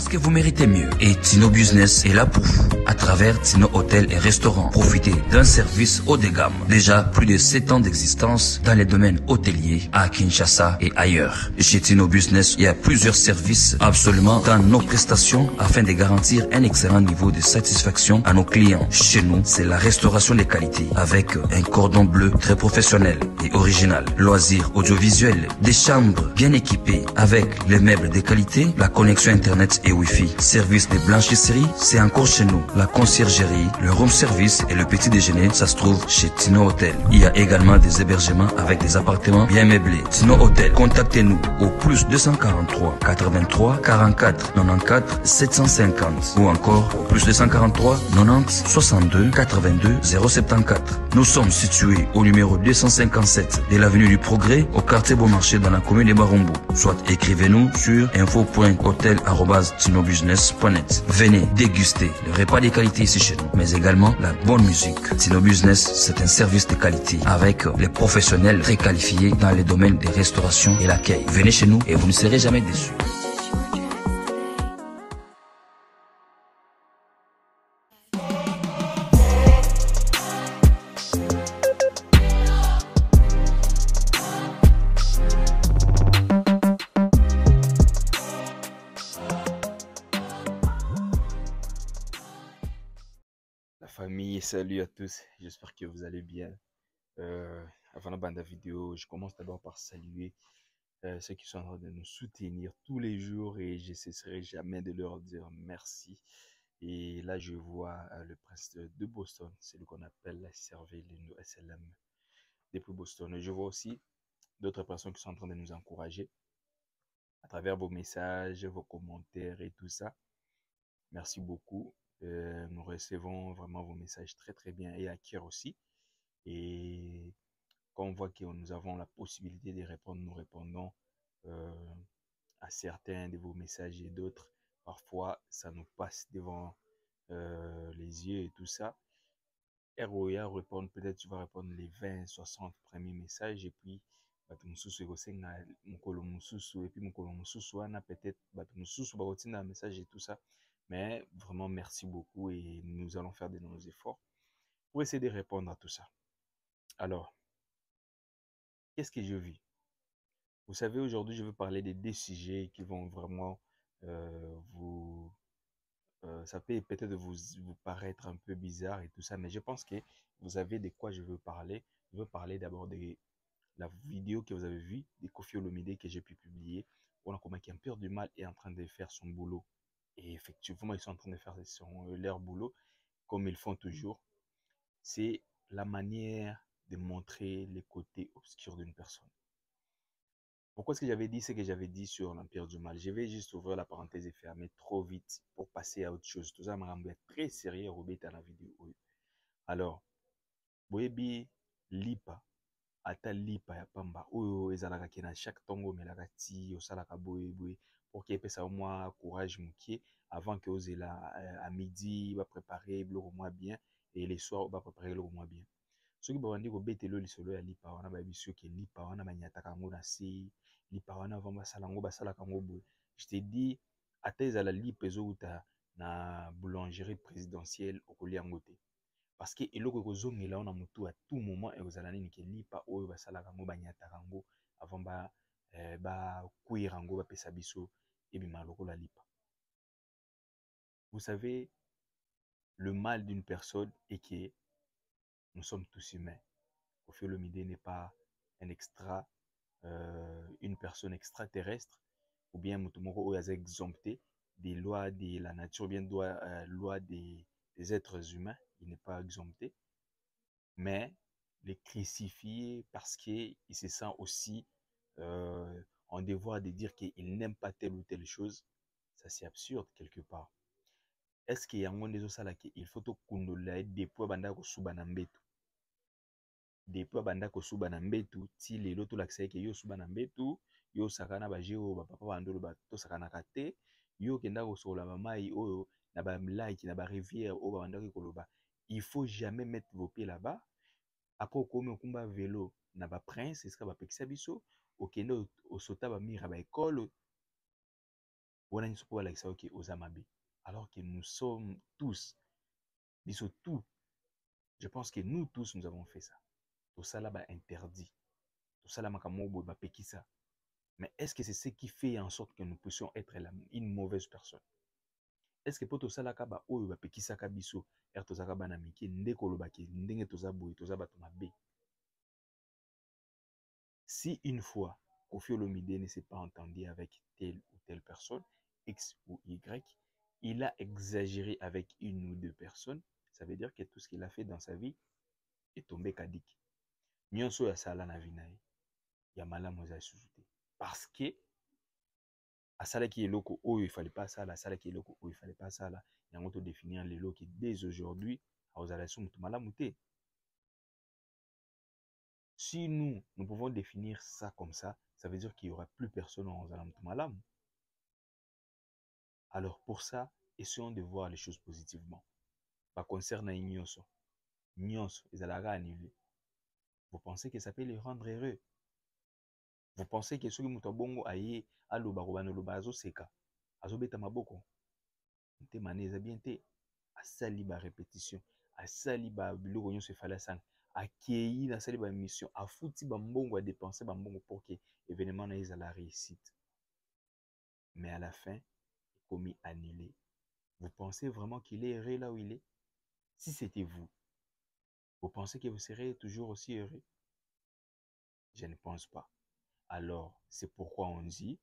parce que vous méritez mieux. Et Tino Business est là pour vous. À travers Tino Hôtel et Restaurant, profitez d'un service haut de gamme. Déjà plus de 7 ans d'existence dans les domaines hôteliers à Kinshasa et ailleurs. Chez Tino Business, il y a plusieurs services absolument dans nos prestations afin de garantir un excellent niveau de satisfaction à nos clients. Chez nous, c'est la restauration de qualité avec un cordon bleu très professionnel et original. Loisirs audiovisuels, des chambres bien équipées avec les meubles de qualité, la connexion internet et wifi. Service de blanchisserie, c'est encore chez nous. La conciergerie, le room service et le petit déjeuner, ça se trouve chez Tino Hotel. Il y a également des hébergements avec des appartements bien meublés. Tino Hotel, contactez-nous au plus 243 83 44 94 750 ou encore au plus 243 90 62 82 074. Nous sommes situés au numéro 257 de l'avenue du Progrès au quartier Beaumarchais dans la commune de Barumbu. Soit écrivez-nous sur info.hotel@tinobusiness.net. Venez déguster le repas de qualité ici chez nous, mais également la bonne musique. Tino Business, c'est un service de qualité avec les professionnels très qualifiés dans les domaines de restauration et l'accueil. Venez chez nous et vous ne serez jamais déçus. La famille, salut à tous, j'espère que vous allez bien. Avant la bande de vidéo, je commence d'abord par saluer ceux qui sont en train de nous soutenir tous les jours et je ne cesserai jamais de leur dire merci. Et là, je vois le prince de Boston, c'est ce qu'on appelle la Cervelle SLM depuis Boston. Et je vois aussi d'autres personnes qui sont en train de nous encourager à travers vos messages, vos commentaires et tout ça. Merci beaucoup. Nous recevons vraiment vos messages très très bien et à cœur aussi. Et quand on voit que nous avons la possibilité de répondre, nous répondons à certains de vos messages et d'autres. Parfois, ça nous passe devant les yeux et tout ça. ROA répond, peut-être tu vas répondre les 20, 60 premiers messages et puis bato mususu ekosenga mokolo mususu et puis mokolo mususu wana peut-être bato mususu bakotinda un message et tout ça. Mais vraiment merci beaucoup et nous allons faire de nos efforts pour essayer de répondre à tout ça. Alors, qu'est-ce que je vis? Vous savez, aujourd'hui, je veux parler des deux sujets qui vont vraiment vous... ça peut peut-être vous paraître un peu bizarre et tout ça, mais je pense que vous savez de quoi je veux parler. Je veux parler d'abord de la vidéo que vous avez vue de Koffi Olomide que j'ai pu publier. On a comment un peur du mal est en train de faire son boulot. Et effectivement, ils sont en train de faire leur boulot comme ils font toujours. C'est la manière de montrer les côtés obscurs d'une personne. Pourquoi est-ce que j'avais dit ce que j'avais dit sur l'Empire du Mal? Je vais juste ouvrir la parenthèse et fermer trop vite pour passer à autre chose. Tout ça m'a rendu très sérieux dans la vidéo. Alors, boyebi lipa, ata lipa ya pamba, oyo ezalaka ke na chaque tongo melaka ti osalaka boye boye pour qu'il ait au moins courage moukier avant que ozela à midi va préparer le moins bien et les soirs va préparer le moins bien. Soki bawandi kobetela lisolo ya lipa wana bayebi soki lipa wana banyataka yango na se lipa wana avant basala yango basalaka yango boye. Je te dis ata ezala lipa ezouta na boulangerie présidentielle okolia yango te parce que eloko ekozongela wana motu à tout moment ekozala nini ke lipa oyo basalaka yango banyataka yango avant bakwira yango bapesa biso ebima lokola lipa. Vous savez, le mal d'une personne est que nous sommes tous humains. Koffi Olomide n'est pas une personne extraterrestre ou bien Mutumoko est exempté des lois de la nature, ou bien lois des êtres humains. Il n'est pas exempté. Mais les crucifier parce qu'il se sent aussi en devoir de dire qu'il n'aime pas telle ou telle chose, ça c'est absurde quelque part. Est-ce qu'il y a un monde il faut que kundula depuis banda ko suba na mbetu depuis banda ko suba na mbetu ti lelo to lakisa ke yo suba na mbetu yo sakana ba jeo ba papa bandolo ba to sakana kate yo kenda ko sola ba mai oyo na ba like na ba rivière o ba banda ko koloba il faut jamais mettre vos pieds là-bas. Après okomi okumba vélo na ba prince esika ba pekisa biso okende osota ba mira ba école on a une soupe avec ça qui est aux amabé. Alors que nous sommes tous, disons tout, je pense que nous tous, nous avons fait ça. Tout ça là, interdit. Tout ça là, makamobo, pekisa. Mais est-ce que c'est ce qui fait en sorte que nous puissions être une mauvaise personne? Est-ce que pour tout ça là, kaba oyo pekisa kabiso, ertozaka banamiki, ndeko lobaki, ndenge toza boy, toza batomabe. Si une fois, Koffi Olomide ne s'est pas entendu avec telle ou telle personne, X ou Y, il a exagéré avec une ou deux personnes, ça veut dire que tout ce qu'il a fait dans sa vie est tombé caduque. Nyonso ya sala na vinae, ya malamu za sujute. Parce que, à sala qui est loko, il fallait pas ça, à sala qui est loko, il fallait pas ça, là, il y a un autre définir les loki dès aujourd'hui, à aux alassons, tout malamuté. Si nous pouvons définir ça comme ça veut dire qu'il n'y aura plus personne en Alam. Alors pour ça, essayons de voir les choses positivement. Concernant Nyonso, ils allaient annuler. Vous pensez que ça peut les rendre heureux? Vous pensez que ceux qui sont bongo aye aloba robano loba azo seka azo beta maboko te maneza bien te asali ba répétition asali ba biloko nyonso fala sang akei na sali ba mission afuti ba mbongo a dépenser ba mbongo pour que événement na ezala réussite. Mais à la fin, commis annulé. Vous pensez vraiment qu'il est heureux là où il est? Si c'était vous, vous pensez que vous serez toujours aussi heureux? Je ne pense pas. Alors, c'est pourquoi on dit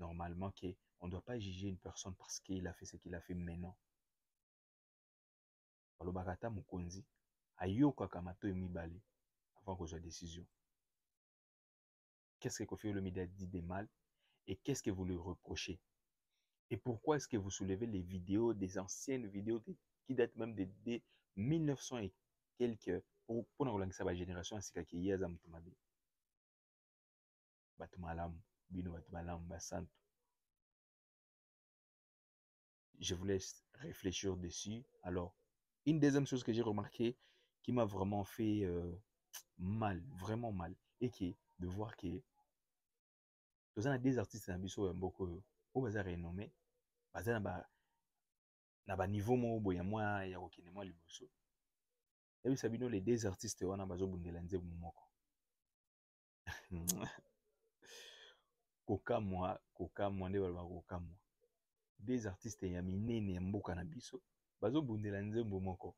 normalement qu'on ne doit pas juger une personne parce qu'il a fait ce qu'il a fait maintenant. Balobakata Mukonzi, ayoka kamato emibale avant que soit décision. Qu'est-ce que Koffi Olomide a dit de mal et qu'est-ce que vous lui reprochez? Et pourquoi est-ce que vous soulevez les vidéos, des anciennes vidéos qui datent même de 1900 et quelques pour nous lancer la génération ainsi que qui y a zamtumabe. Batumalam, bino batumalam basant. Je vous laisse réfléchir dessus. Alors, une deuxième chose que j'ai remarqué qui m'a vraiment fait mal, vraiment mal, et qui est de voir que nous avons des artistes dans le beaucoup au bazar renommé, bazar na ba niveau mo boya moi ya kokene moi liboso. Et puis sabino les deux artistes wana bazo bundela nzembo moko. Koka moi nde balba koka moi. Des artistes ya minene ya mboka na biso bazo bundela nzembo moko.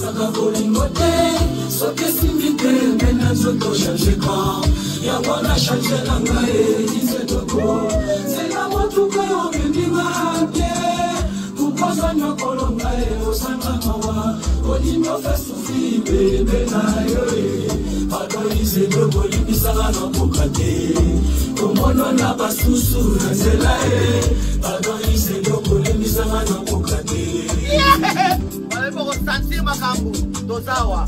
Saka bolingo te soki esimbi te mena nzoto change grand yango na change na ngai isetoko nzela motuka yo bendinga te kukosa nyokolo ngai osanga mawa olingo fesufi bebe na yo adoisedo bolimbisaka na mboka te komono na basusu na nzela adoisedo bolimbisaka na mboka te Santi makambu tozawa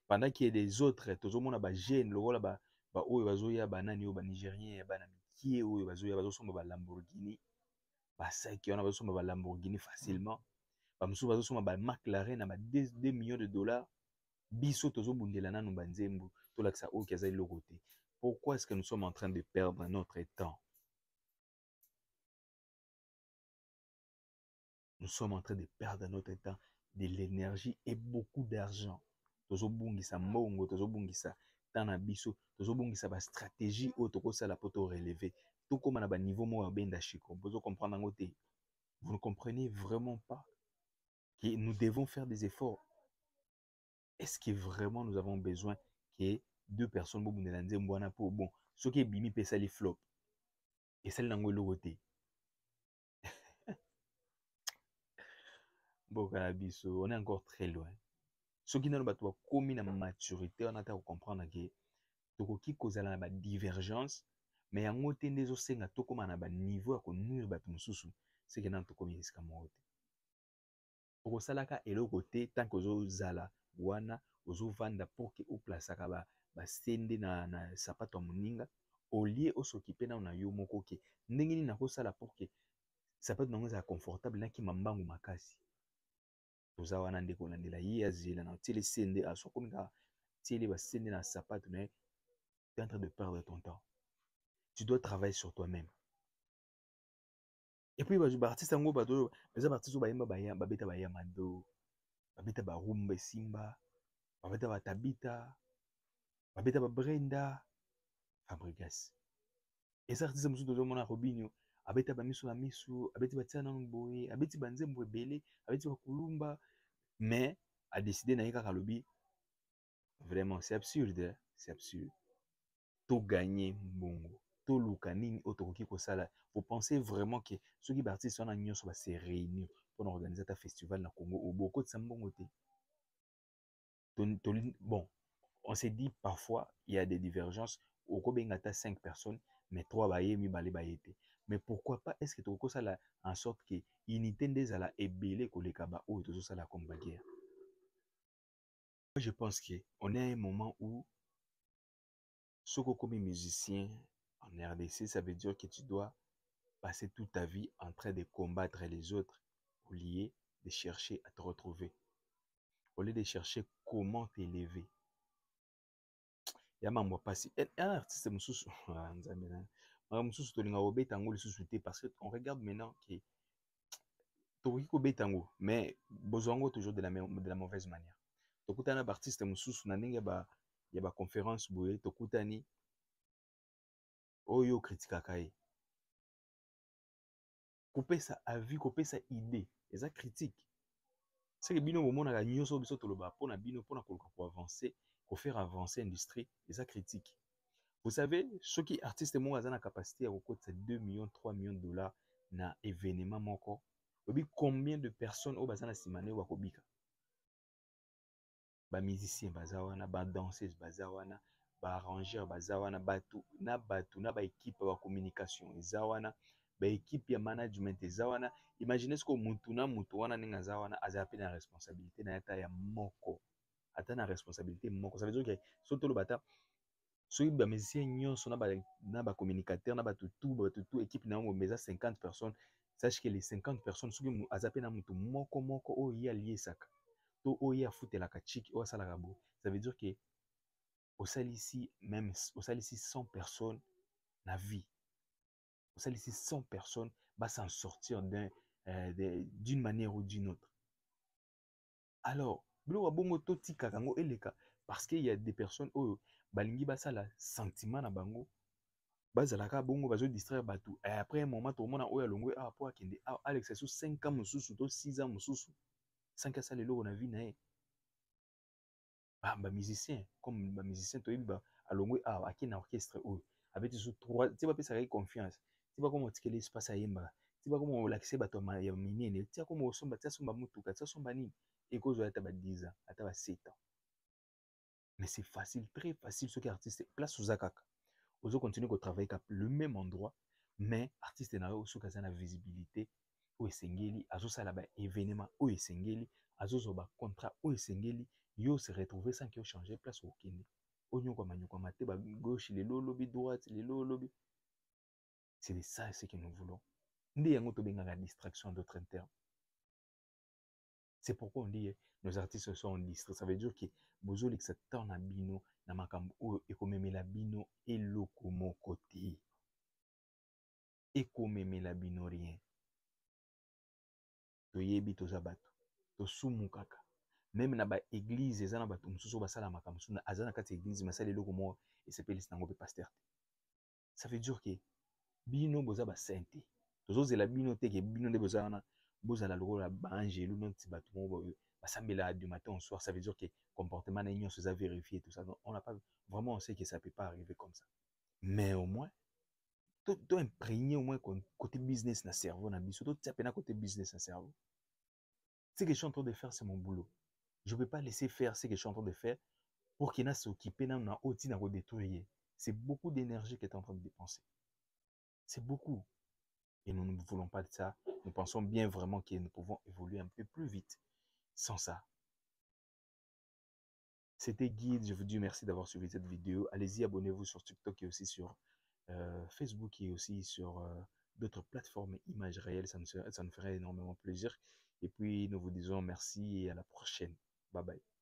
pendant qu'il y a des autres, tous le monde a ba gêne, le rôle ba oyo bazoya ba nani o ba nigérien ba na mikie oyo bazoya bazosomba ba Lamborghini ba saki on a bazosomba ba Lamborghini facilement ba musu bazosomba ba McLaren na ba 2 millions de dollars biso tozo bundela nanu banzembu to laksa o kaza iloko te. Pourquoi est-ce que nous sommes en train de perdre notre temps? Nous sommes en train de perdre notre temps, de l'énergie et beaucoup d'argent. Tozobungisa mbongo, tozobungisa tana biso, tozobungisa ba stratégie o tokosala poto relever. Tout comme na ba niveau mo benda chiko. Vous comprenez vraiment pas? que nous devons faire des efforts. Est-ce que vraiment nous avons besoin que deux personnes pour bon, ce qui est bimi peut ça les flop et celle dans le côté. Bon, on est encore très loin. Ce qui n'a pas commis la maturité, on a à comprendre que tokoki kozala na ba divergence mais yango te ndezo senga to koma na ba niveau ya konuire bato mosusu c'est que nan to komi esika moko te okosalaka eloko te tant que ozozala wana ozovanda pour que oplasaka ba sende na sapato ya moninga olie osokipe na yo moko ke ndenge nini nakosala pour que sapato nango ezala confortable naki mambangu makasi toza wana nde kolandela ye azela na tiele sende asokomika tiele ba sende na sapato na ye. Tu es en train de perdre ton temps. Tu dois travailler sur toi-même. Et puis, les artistes, les artistes, babeta bayamado, babeta barumba simba, babeta batabita, babeta babrenda, Fabregas. Et les artistes, musu dozo mona Robinho, abeta bamisu na misu, abeti batiana ngboye, abeti banzembo ebele, abeti bakulumba, mais a décidé na yeka kalobi. Vraiment, c'est absurde, c'est absurde. Tout gagner mbongo. Tout lukanini otokoki kosala. Vous pensez vraiment que ceux qui partent sont en union va se réunir pour organiser un festival na Congo au beaucoup de sambongo te. Bon, on s'est dit parfois il y a des divergences au Kobengata 5 personnes mais 3 baye mi balé bayete. Mais pourquoi pas est-ce que toko sala en sorte que unité des ala ebele koleka ba o to sala comme baguerre. Moi je pense que on est à un moment où ce que comme musicien en RDC, ça veut dire que tu dois passer toute ta vie en train de combattre les autres au lieu de chercher à te retrouver, au lieu de chercher comment t'élever. Il y a un passé. Un artiste, parce qu'on regarde maintenant que mais besoin toujours de la mauvaise manière. Tokutana artiste mususu na ndenge ya ba conférence boye tokutani oyo kritikaka ye kopesa avis kopesa idée eza critique c'est que bino bomonaka nyonso biso toloba pona bino pona koluka ko avancer ko faire avancer industrie eza critique. Vous savez ceux qui artistes moko aza na capacité ya kokotisa 2 millions 3 millions de dollars na événement moko obi combien de personnes au bazana simane wa kobika ba musicien baza wana ba danseuse baza wana ba arrangeur baza wana batu na ba équipe ba communication eza wana ba équipe ya management eza wana. Imaginez ce que mutu na mutu wana ninga za wana aza pe na responsabilité na yata ya moko ata na responsabilité moko. Ça veut dire que surtout le bata soki ba musicien nyonso na ba communicateur na batu tout équipe na ngo meza 50 personnes. Sache que les 50 personnes soki aza pe na mutu moko o ya liesaka to oya futela ka chiki o sala rabo. Ça veut dire que au salisi même au salisi 100 personnes na vie au salisi 100 personnes va s'en sortir d'une manière ou d'une autre. Alors bilo bongo to tika kango eleka parce qu'il y a des personnes oyo balingi basala sentiment na bango bazalaka bongo bazo distraire batu et après un moment to mona oyo longo a po akende Alex sous 5 ans mususu to 6 ans mususu 5 ans ça lelo na vie na ye. Ba musicien comme ba musicien to yiba alongwe a aki na orchestre oyo avec sous 3 ti ba pesa confiance ti ba comme tikeli espace ayemba ti ba comme l'accès bato ya minene ti comme osomba ti somba mutuka ti somba nini et cause ata ba 10 ans ata ba 7 ans. Mais c'est facile, très facile ceux qui artistes place sous akaka ozo continuer ko travailler cap le même endroit mais artiste na yo sous kaza na visibilité o esengeli azo sala ba événement o esengeli azo zo ba contrat o esengeli yo se retrouver sans que changer place au kende onyoko manyoko mate ba gauche les lolobi droite les lolobi. C'est ça ce que nous voulons. Ndi yango to benga la distraction d'autres termes. C'est pourquoi on dit nos artistes sont distraits. Ça veut dire que bozo lik sa temps na bino na makambo o ekomemela bino eloko moko te ekomemela bino rien. Toyebi toza bato tosumukaka même na ba église eza na bato mususu basala makambo suna azana kati église masala eloko mo esepeli sinango pe pasteur. Ça veut dire que bino boza ba sainté tozozela bino te ke bino nde boza wana bozala lokola baangelu nonti bato moko basambela du matin au soir, ça veut dire que comportement na nyonso eza vérifié tout ça. Donc, on n'a pas vraiment, on sait que ça peut pas arriver comme ça. Mais au moins to imprégner au moins côté business na cerveau na biso, to tia pena côté business na cerveau. Ce que je suis en train de faire, c'est mon boulot. Je ne peux pas laisser faire ce que je suis en train de faire pour qu'il y ait s'occuper na oti na détruire. C'est beaucoup d'énergie que tu es en train de dépenser. C'est beaucoup. Et nous ne voulons pas de ça. Nous pensons bien vraiment que nous pouvons évoluer un peu plus vite sans ça. C'était Guide. Je vous dis merci d'avoir suivi cette vidéo. Allez-y, abonnez-vous sur TikTok et aussi sur Facebook et aussi sur d'autres plateformes images réelles. Ça nous ferait énormément plaisir. Et puis, nous vous disons merci et à la prochaine. Bye bye.